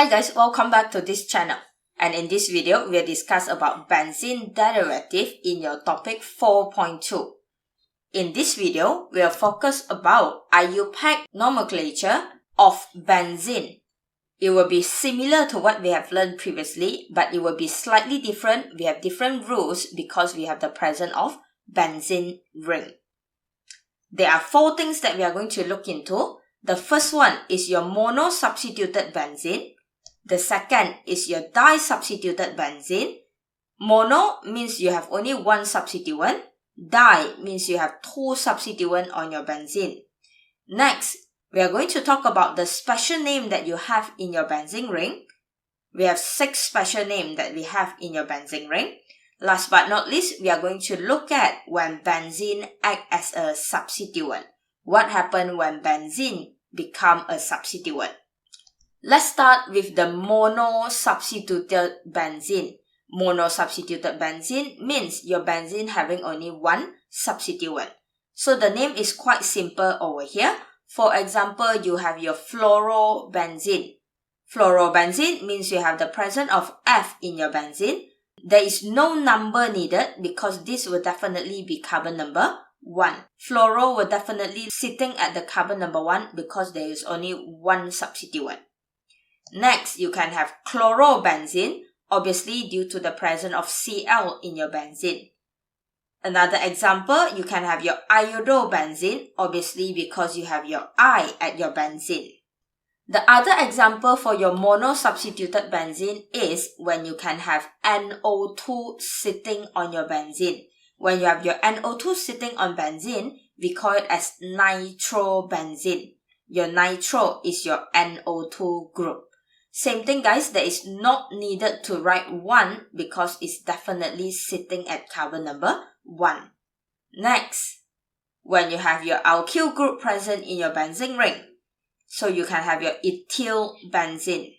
Hi guys, welcome back to this channel. And in this video, we'll discuss about benzene derivative in your topic 4.2. In this video, we'll focus about IUPAC nomenclature of benzene. It will be similar to what we have learned previously, but it will be slightly different. We have different rules because we have the presence of benzene ring. There are 4 things that we are going to look into. The first one is your monosubstituted benzene. The second is your disubstituted benzene. Mono means you have only one substituent. Di means you have 2 substituents on your benzene. Next, we are going to talk about the special name that you have in your benzene ring. We have 6 special names that we have in your benzene ring. Last but not least, we are going to look at when benzene acts as a substituent. What happens when benzene becomes a substituent? Let's start with the monosubstituted benzene. Monosubstituted benzene means your benzene having only one substituent. So the name is quite simple over here. For example, you have your fluorobenzene. Fluorobenzene means you have the presence of F in your benzene. There is no number needed because this will definitely be carbon number 1. Fluoro will definitely sitting at the carbon number 1 because there is only one substituent. Next, you can have chlorobenzene, obviously due to the presence of Cl in your benzene. Another example, you can have your iodobenzene, obviously because you have your I at your benzene. The other example for your monosubstituted benzene is when you can have NO2 sitting on your benzene. When you have your NO2 sitting on benzene, we call it as nitrobenzene. Your nitro is your NO2 group. Same thing guys, there is not needed to write 1 because it's definitely sitting at carbon number 1. Next, when you have your alkyl group present in your benzene ring, so you can have your ethyl benzene.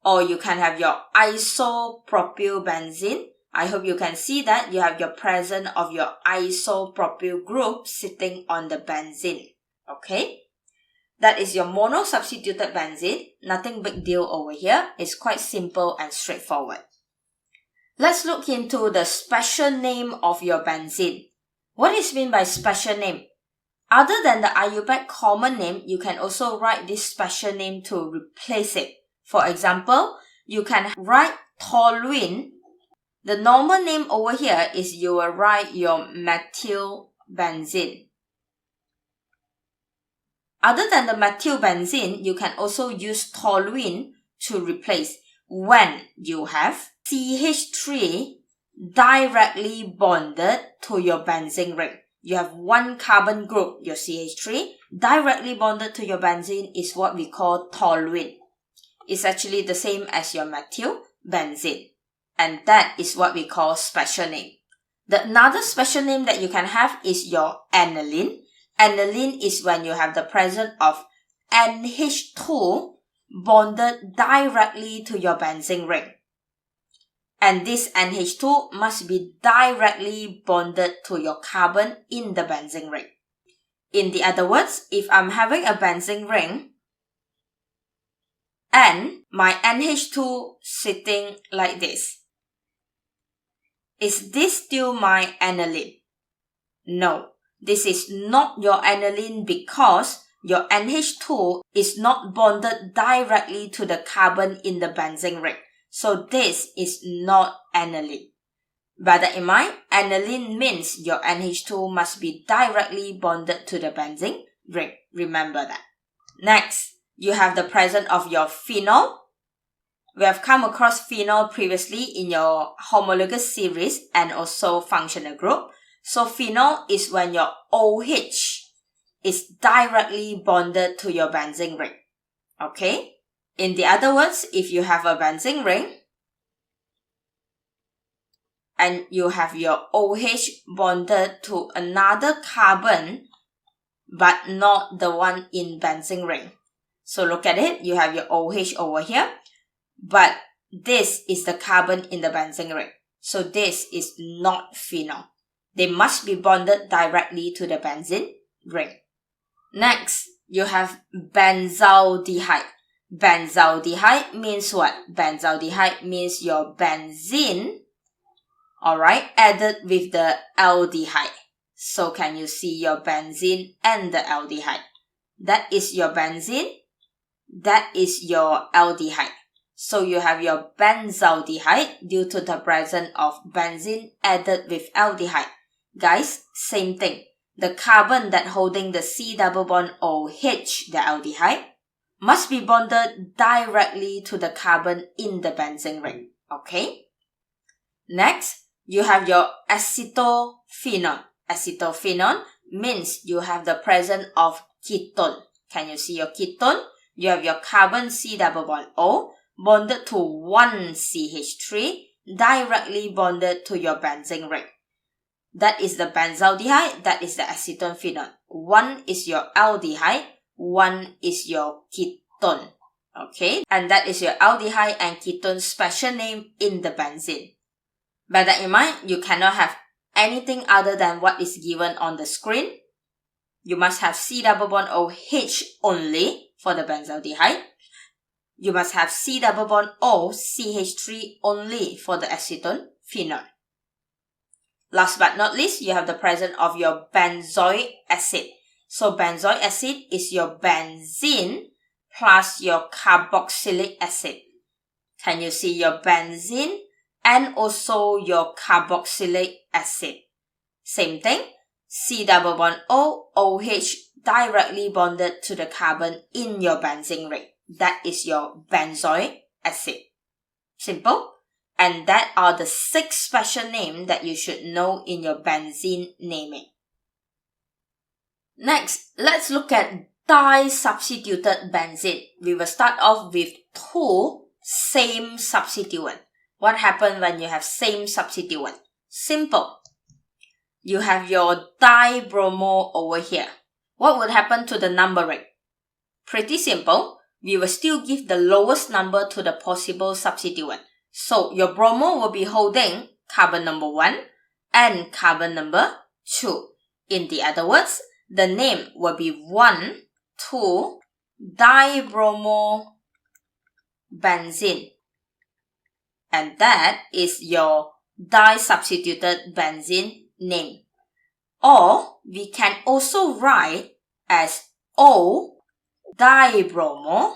Or you can have your isopropyl benzene. I hope you can see that you have your presence of your isopropyl group sitting on the benzene. Okay? That is your monosubstituted benzene. Nothing big deal over here. It's quite simple and straightforward. Let's look into the special name of your benzene. What is meant by special name? Other than the IUPAC common name, you can also write this special name to replace it. For example, you can write toluene. The normal name over here is you will write your methyl benzene. Other than the methyl benzene, you can also use toluene to replace when you have CH3 directly bonded to your benzene ring. You have one carbon group, your CH3, directly bonded to your benzene is what we call toluene. It's actually the same as your methyl benzene. And that is what we call special name. Another special name that you can have is your aniline. Aniline is when you have the presence of NH2 bonded directly to your benzene ring. And this NH2 must be directly bonded to your carbon in the benzene ring. In the other words, if I'm having a benzene ring and my NH2 sitting like this, is this still my aniline? No. This is not your aniline because your NH2 is not bonded directly to the carbon in the benzene ring. So this is not aniline. Bear that in mind, aniline means your NH2 must be directly bonded to the benzene ring. Remember that. Next, you have the presence of your phenol. We have come across phenol previously in your homologous series and also functional group. So phenol is when your OH is directly bonded to your benzene ring. Okay? In the other words, if you have a benzene ring and you have your OH bonded to another carbon but not the one in benzene ring. So look at it, you have your OH over here, but this is the carbon in the benzene ring. So this is not phenol. They must be bonded directly to the benzene ring. Next, you have benzaldehyde. Benzaldehyde means what? Benzaldehyde means your benzene, alright, added with the aldehyde. So can you see your benzene and the aldehyde? That is your benzene, that is your aldehyde. So you have your benzaldehyde due to the presence of benzene added with aldehyde. Guys, same thing. The carbon that holding the C double bond OH, the aldehyde, must be bonded directly to the carbon in the benzene ring. Okay? Next, you have your acetophenone. Acetophenone means you have the presence of ketone. Can you see your ketone? You have your carbon C double bond O bonded to one CH3 directly bonded to your benzene ring. That is the benzaldehyde, that is the acetophenone. One is your aldehyde, one is your ketone. Okay, and that is your aldehyde and ketone special name in the benzene. Bear that in mind, you cannot have anything other than what is given on the screen. You must have C double bond OH only for the benzaldehyde. You must have C double bond O CH3 only for the acetophenone. Last but not least, you have the presence of your benzoic acid. So benzoic acid is your benzene plus your carboxylic acid. Can you see your benzene and also your carboxylic acid? Same thing, C double bond O, OH directly bonded to the carbon in your benzene ring. That is your benzoic acid. Simple. And that are the 6 special names that you should know in your benzene naming. Next, let's look at disubstituted benzene. We will start off with 2 same substituent. What happens when you have same substituent? Simple. You have your dibromo over here. What would happen to the numbering? Pretty simple. We will still give the lowest number to the possible substituent. So your bromo will be holding carbon number 1 and carbon number 2. In the other words, the name will be 1,2-dibromo benzene. And that is your disubstituted benzene name. Or we can also write as O-dibromo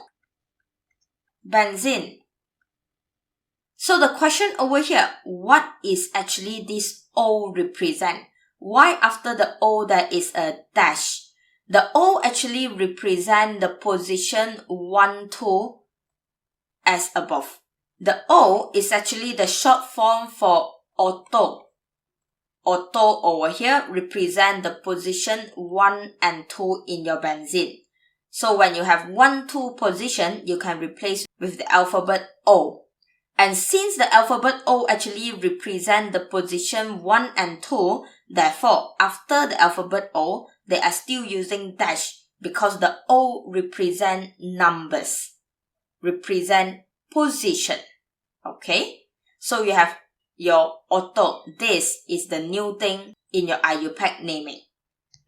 benzene. So the question over here, what is actually this O represent? Why after the O there is a dash? The O actually represent the position 1, 2 as above. The O is actually the short form for auto. Auto over here represent the position 1 and 2 in your benzene. So when you have 1, 2 position, you can replace with the alphabet O. And since the alphabet O actually represent the position 1 and 2, therefore, after the alphabet O, they are still using dash because the O represent numbers, represent position. Okay? So you have your auto. This is the new thing in your IUPAC naming.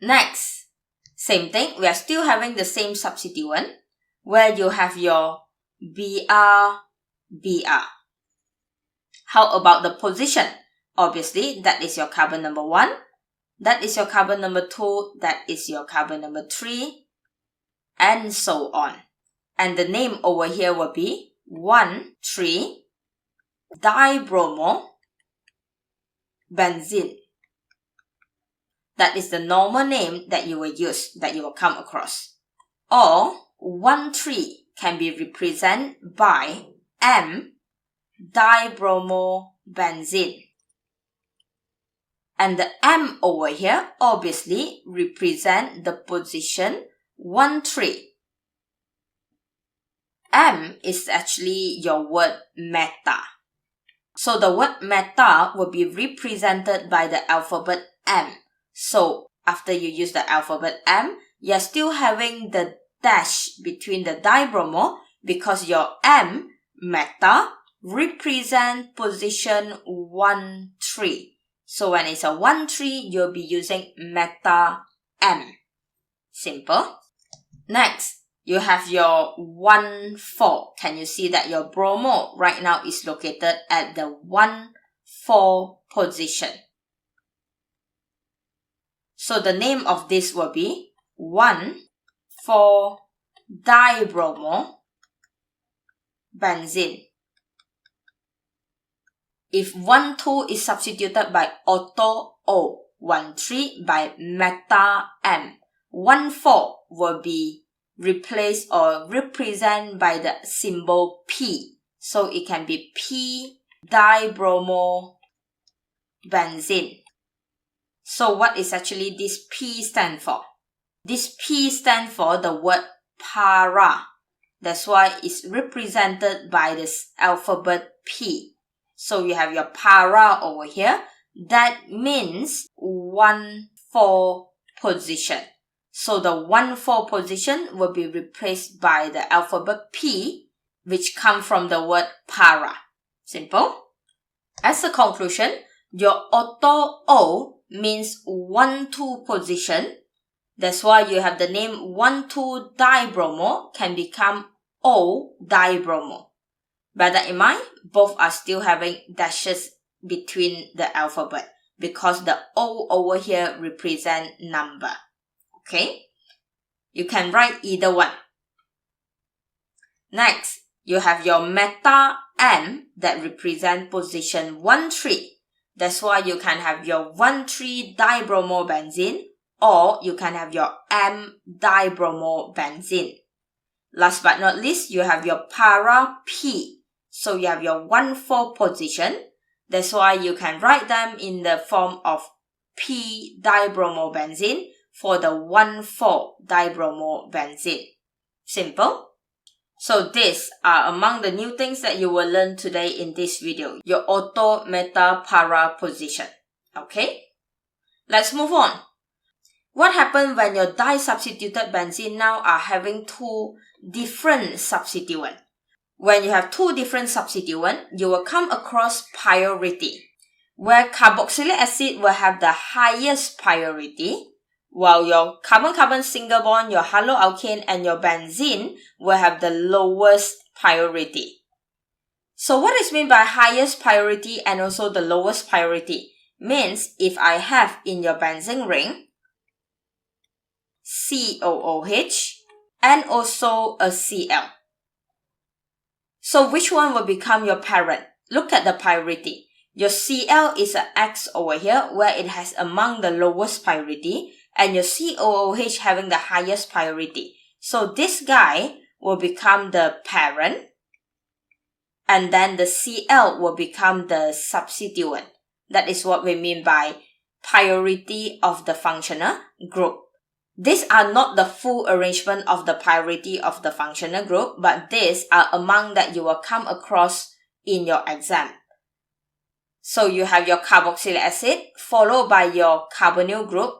Next, same thing. We are still having the same substituent where you have your BR. How about the position? Obviously, that is your carbon number 1. That is your carbon number 2. That is your carbon number 3. And so on. And the name over here will be 1,3-dibromo benzene. That is the normal name that you will use, that you will come across. Or 1,3 can be represented by M-dibromo benzene. And the M over here obviously represent the position 1,3. M is actually your word meta. So the word meta will be represented by the alphabet M. So after you use the alphabet M, you're still having the dash between the dibromo because your M, meta, represent position 1,3. So when it's a 1,3, you'll be using meta M. Simple. Next, you have your 1,4. Can you see that your bromo right now is located at the 1,4 position? So the name of this will be 1,4-dibromo benzene. If 1,2 is substituted by auto O, 1,3 by meta M, 1,4 will be replaced or represented by the symbol P. So it can be P-dibromo benzene. So what is actually this P stand for? This P stand for the word para. That's why it's represented by this alphabet P. So you have your para over here. That means 1,4 position. So the 1,4 position will be replaced by the alphabet P, which comes from the word para. Simple. As a conclusion, your auto O means 1,2 position. That's why you have the name 1,2-dibromo can become O-dibromo. Bear that in mind, both are still having dashes between the alphabet because the O over here represent number. Okay? You can write either one. Next, you have your meta M that represent position 1,3. That's why you can have your 1,3-dibromo benzene or you can have your M-dibromo benzene. Last but not least, you have your para P. So you have your 1,4 position. That's why you can write them in the form of P-dibromo benzene for the 1,4-dibromo benzene. Simple. So these are among the new things that you will learn today in this video. Your auto, meta, para position. Okay? Let's move on. What happens when your disubstituted benzene now are having two different substituents? When you have two different substituents, you will come across priority, where carboxylic acid will have the highest priority, while your carbon-carbon single bond, your haloalkane, and your benzene will have the lowest priority. So what is meant by highest priority and also the lowest priority? Means if I have in your benzene ring COOH and also a Cl. So which one will become your parent? Look at the priority. Your Cl is an X over here where it has among the lowest priority and your COOH having the highest priority. So this guy will become the parent and then the Cl will become the substituent. That is what we mean by priority of the functional group. These are not the full arrangement of the priority of the functional group, but these are among that you will come across in your exam. So you have your carboxylic acid, followed by your carbonyl group,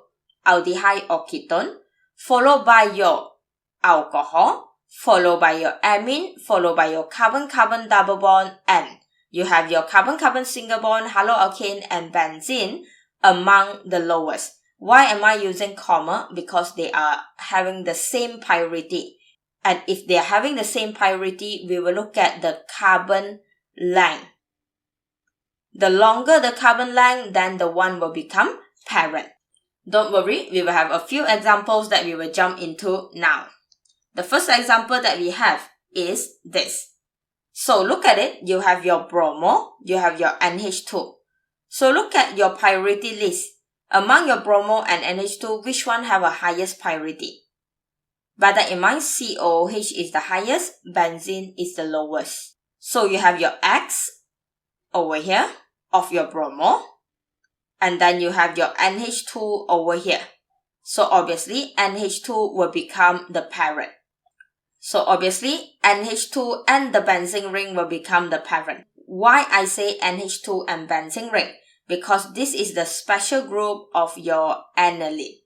aldehyde or ketone, followed by your alcohol, followed by your amine, followed by your carbon-carbon double bond, and you have your carbon-carbon single bond, haloalkane, and benzene among the lowest. Why am I using comma? Because they are having the same priority. And if they are having the same priority, we will look at the carbon length. The longer the carbon length, then the one will become parent. Don't worry, we will have a few examples that we will jump into now. The first example that we have is this. So look at it, you have your bromo, you have your NH2. So look at your priority list. Among your bromo and NH2, which one have a highest priority? Bear that in mind, COOH is the highest, benzene is the lowest. So you have your X over here of your bromo, and then you have your NH2 over here. So obviously, NH2 will become the parent. So obviously, NH2 and the benzene ring will become the parent. Why I say NH2 and benzene ring? Because this is the special group of your aniline.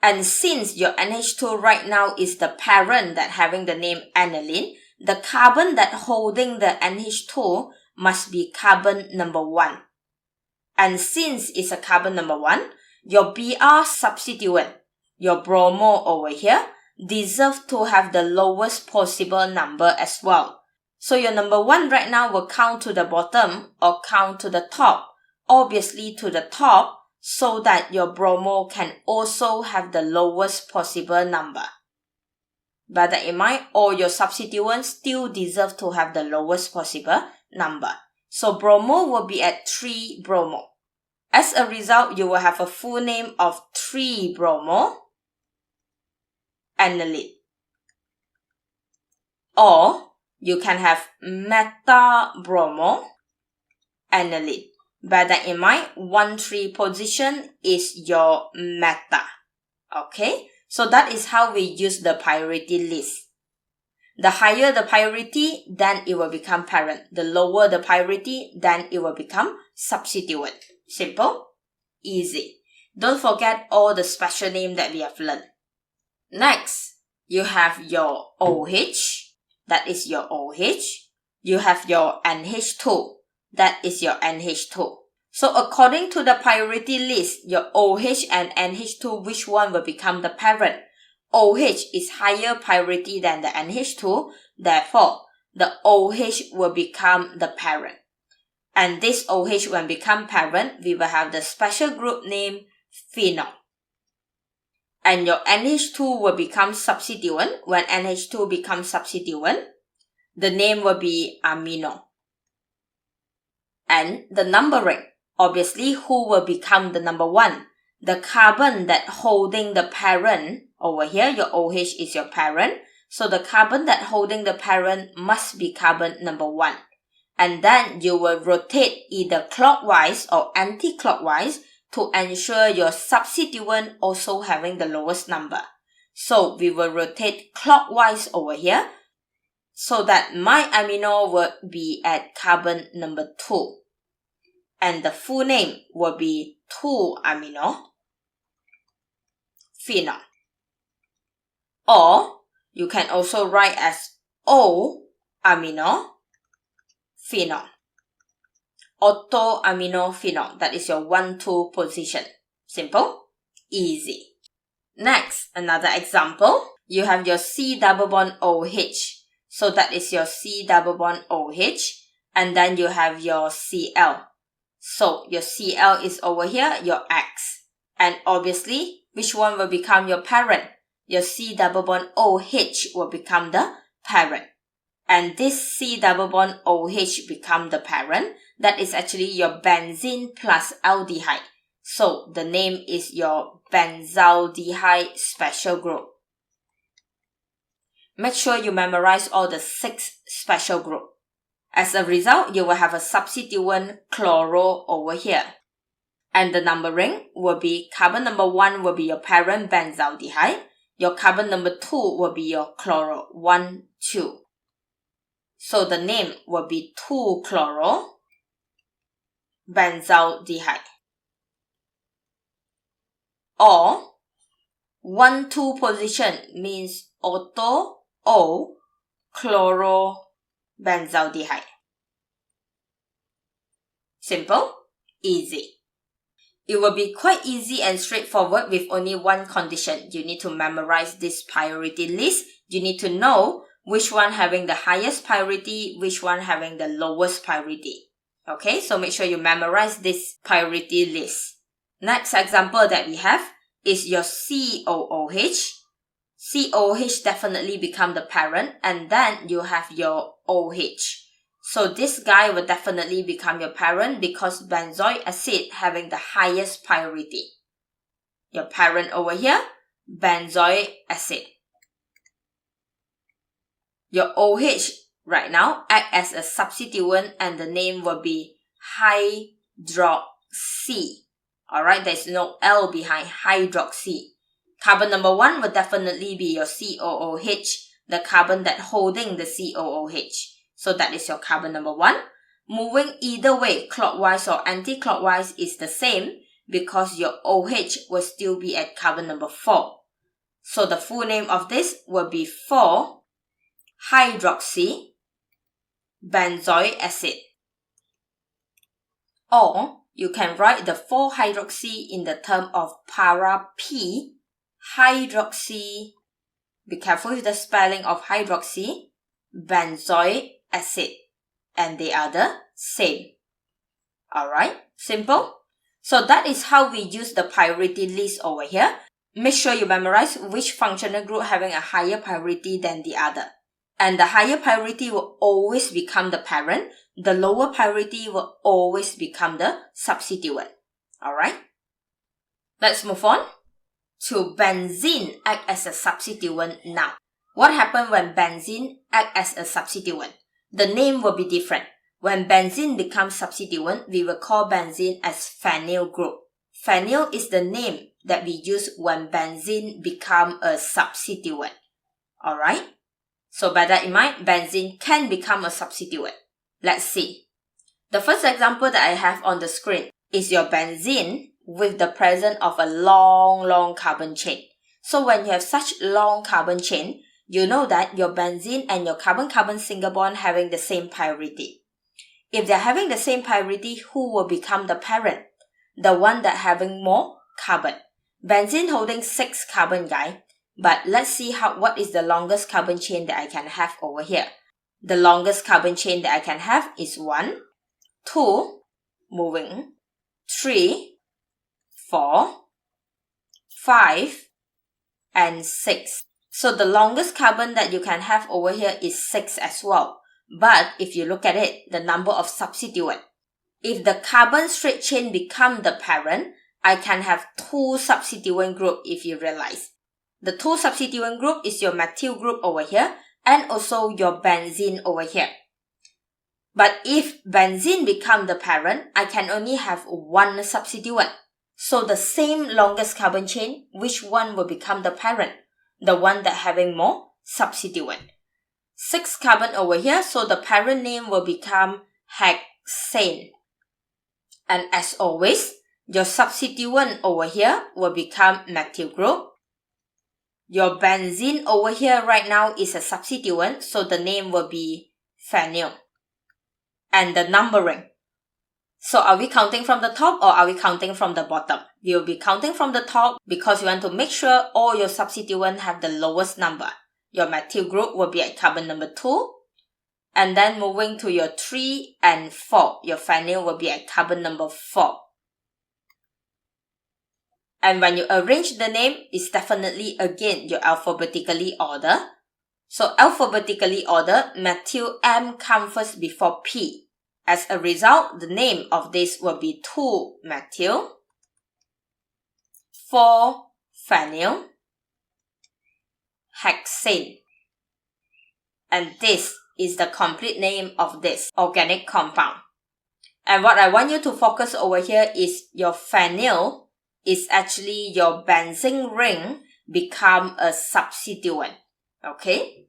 And since your NH2 right now is the parent that having the name aniline, the carbon that holding the NH2 must be carbon number 1. And since it's a carbon number 1, your Br substituent your bromo over here deserves to have the lowest possible number as well. So your number 1 right now will count to the bottom or count to the top. Obviously to the top, so that your bromo can also have the lowest possible number. Bear that in mind, all your substituents still deserve to have the lowest possible number. So bromo will be at 3 bromo. As a result, you will have a full name of 3-bromo aniline. Or you can have meta-bromo aniline. Bear that in mind, 1-3 position is your meta. Okay, so that is how we use the priority list. The higher the priority, then it will become parent. The lower the priority, then it will become substituent. Simple, easy. Don't forget all the special name that we have learned. Next, you have your OH. That is your OH. You have your NH2. That is your NH2. So according to the priority list, your OH and NH2, which one will become the parent? OH is higher priority than the NH2. Therefore, the OH will become the parent. And this OH when become parent, we will have the special group name phenol. And your NH2 will become substituent. When NH2 becomes substituent, the name will be amino. And the numbering, obviously, who will become the number 1? The carbon that holding the parent, over here, your OH is your parent. So the carbon that holding the parent must be carbon number 1. And then you will rotate either clockwise or anti-clockwise to ensure your substituent also having the lowest number. So we will rotate clockwise over here so that my amino will be at carbon number 2. And the full name will be 2-amino phenol. Or you can also write as O-amino phenol. Auto-amino phenol. That is your 1-2 position. Simple, easy. Next, another example. You have your C double bond OH. So that is your C double bond OH. And then you have your Cl. So your Cl is over here, your X. And obviously, which one will become your parent? Your C double bond OH will become the parent. And this C double bond OH become the parent. That is actually your benzene plus aldehyde. So the name is your benzaldehyde special group. Make sure you memorize all the 6 special group. As a result, you will have a substituent chloro over here. And the numbering will be carbon number 1 will be your parent benzaldehyde. Your carbon number 2 will be your chloro, 1, 2. So the name will be 2-chloro benzaldehyde. Or 1-2 position means auto O chloro benzaldehyde. Simple, easy. It will be quite easy and straightforward with only one condition. You need to memorize this priority list. You need to know which one having the highest priority, which one having the lowest priority. Okay, so make sure you memorize this priority list. Next example that we have is your COOH. COOH definitely become the parent, and then you have your OH. So this guy will definitely become your parent because benzoic acid having the highest priority. Your parent over here, benzoic acid. Your OH right now act as a substituent and the name will be hydroxy. Alright, there's no L behind hydroxy. Carbon number 1 will definitely be your COOH, the carbon that holding the COOH. So that is your carbon number 1. Moving either way, clockwise or anti-clockwise is the same because your OH will still be at carbon number 4. So the full name of this will be 4-hydroxy benzoic acid. Or you can write the 4-hydroxy in the term of para-P hydroxy, be careful with the spelling of hydroxy, benzoic acid, and they are the same. Alright, simple. So that is how we use the priority list over here. Make sure you memorize which functional group having a higher priority than the other. And the higher priority will always become the parent. The lower priority will always become the substituent. Alright? Let's move on to benzene act as a substituent now. What happens when benzene act as a substituent? The name will be different. When benzene becomes substituent, we will call benzene as phenyl group. Phenyl is the name that we use when benzene become a substituent. Alright? So bear that in mind, benzene can become a substituent. Let's see. The first example that I have on the screen is your benzene with the presence of a long carbon chain. So when you have such long carbon chain, you know that your benzene and your carbon-carbon single bond having the same priority. If they're having the same priority, who will become the parent? The one that having more carbon. Benzene holding 6 carbon, guys. But let's see what is the longest carbon chain that I can have over here. The longest carbon chain that I can have is 1, 2, moving, 3, 4, 5, and 6. So the longest carbon that you can have over here is 6 as well. But if you look at it, the number of substituent. If the carbon straight chain become the parent, I can have 2 substituent group if you realize. The 2 substituent group is your methyl group over here and also your benzene over here. But if benzene become the parent, I can only have 1 substituent. So the same longest carbon chain, which one will become the parent? The one that having more substituent. 6 carbon over here, so the parent name will become hexane. And as always, your substituent over here will become methyl group. Your benzene over here right now is a substituent, so the name will be phenyl. And the numbering. So are we counting from the top or are we counting from the bottom? We will be counting from the top because you want to make sure all your substituents have the lowest number. Your methyl group will be at carbon number 2. And then moving to your 3 and 4, your phenyl will be at carbon number 4. And when you arrange the name, it's definitely again your alphabetically order. So alphabetically order, methyl M comes first before P. As a result, the name of this will be 2-methyl, 4-phenyl, hexane. And this is the complete name of this organic compound. And what I want you to focus over here is your phenyl is actually your benzene ring become a substituent. Okay?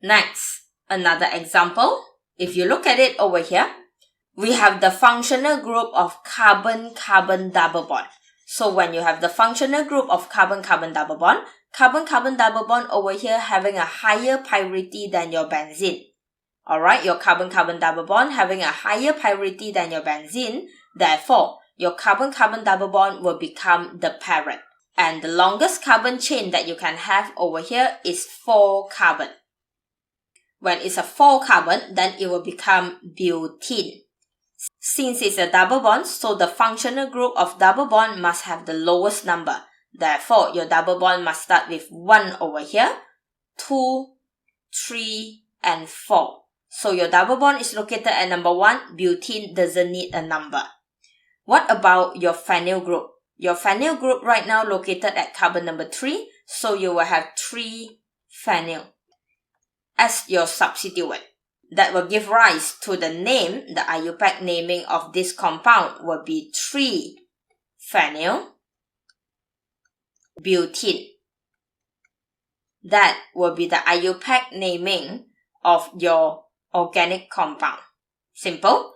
Next, another example. If you look at it over here, we have the functional group of carbon-carbon double bond. So when you have the functional group of carbon-carbon double bond over here having a higher priority than your benzene. Alright, your carbon-carbon double bond having a higher priority than your benzene. Therefore, your carbon-carbon double bond will become the parent. And the longest carbon chain that you can have over here is 4 carbon. When it's a 4 carbon, then it will become butene. Since it's a double bond, so the functional group of double bond must have the lowest number. Therefore, your double bond must start with 1 over here, 2, 3, and 4. So your double bond is located at number 1. Butene doesn't need a number. What about your phenyl group? Your phenyl group right now located at carbon number 3. So you will have 3-phenyl as your substituent. That will give rise to the name, the IUPAC naming of this compound will be 3-phenyl butene. That will be the IUPAC naming of your organic compound. Simple.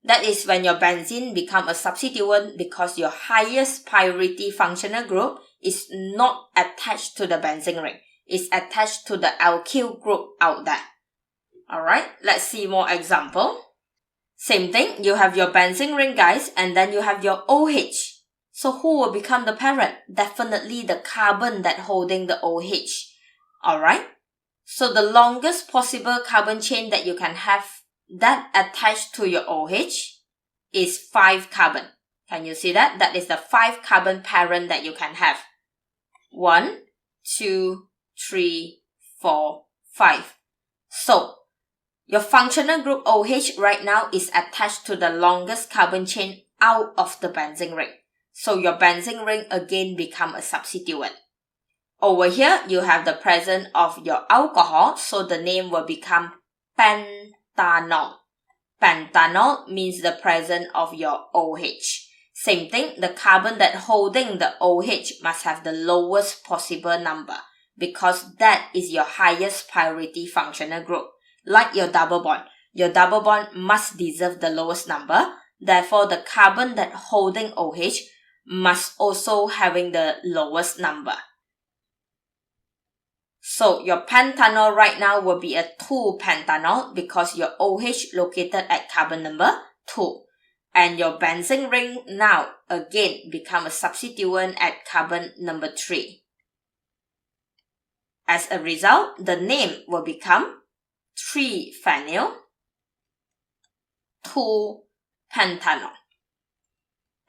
That is when your benzene become a substituent because your highest priority functional group is not attached to the benzene ring. It's attached to the alkyl group out there. Alright, let's see more example. Same thing, you have your benzene ring, guys, and then you have your OH. So who will become the parent? Definitely the carbon that holding the OH. Alright? So the longest possible carbon chain that you can have that attached to your OH is 5 carbon. Can you see that? That is the 5 carbon parent that you can have. 1, 2, 3, 4, 5. So, your functional group OH right now is attached to the longest carbon chain out of the benzene ring. So your benzene ring again become a substituent. Over here, you have the presence of your alcohol, so the name will become pentanol. Pentanol means the presence of your OH. Same thing, the carbon that holding the OH must have the lowest possible number because that is your highest priority functional group. Like your double bond must deserve the lowest number. Therefore, the carbon that holding OH must also having the lowest number. So your pentanol right now will be a 2-pentanol because your OH located at carbon number 2. And your benzene ring now again become a substituent at carbon number 3. As a result, the name will become 3-phenyl 2-pentanol.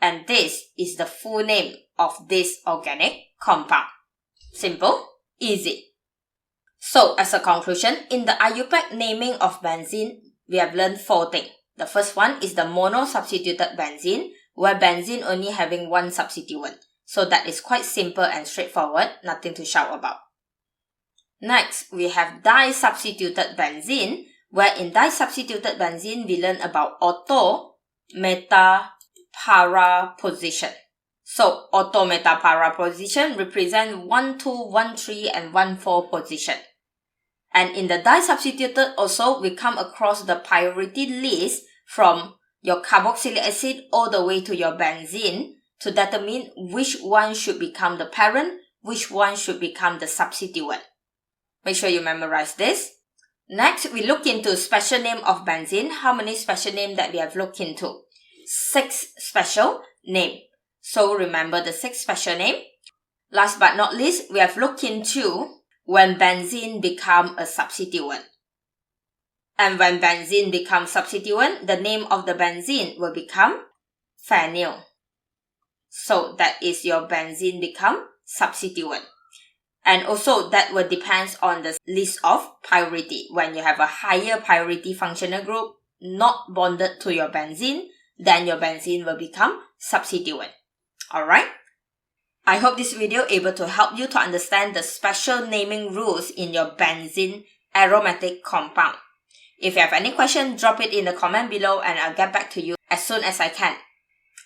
And this is the full name of this organic compound. Simple, easy. So as a conclusion, in the IUPAC naming of benzene, we have learned 4 things. The first one is the monosubstituted benzene, where benzene only having 1 substituent. So that is quite simple and straightforward, nothing to shout about. Next, we have disubstituted benzene, where in disubstituted benzene, we learn about auto, meta, para position. So, auto, meta, para position represent 1, 2, 1, 3, and 1, 4 position. And in the disubstituted also, we come across the priority list from your carboxylic acid all the way to your benzene to determine which one should become the parent, which one should become the substituent. Make sure you memorize this. Next, we look into special name of benzene. How many special name that we have looked into? 6 special name. So remember the 6 special name. Last but not least, we have looked into when benzene become a substituent. And when benzene becomes substituent, the name of the benzene will become phenyl. So that is your benzene become substituent. And also that will depend on the list of priority. When you have a higher priority functional group not bonded to your benzene, then your benzene will become substituent. Alright? I hope this video able to help you to understand the special naming rules in your benzene aromatic compound. If you have any question, drop it in the comment below and I'll get back to you as soon as I can.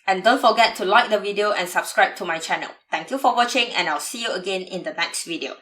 And don't forget to like the video and subscribe to my channel. Thank you for watching and I'll see you again in the next video.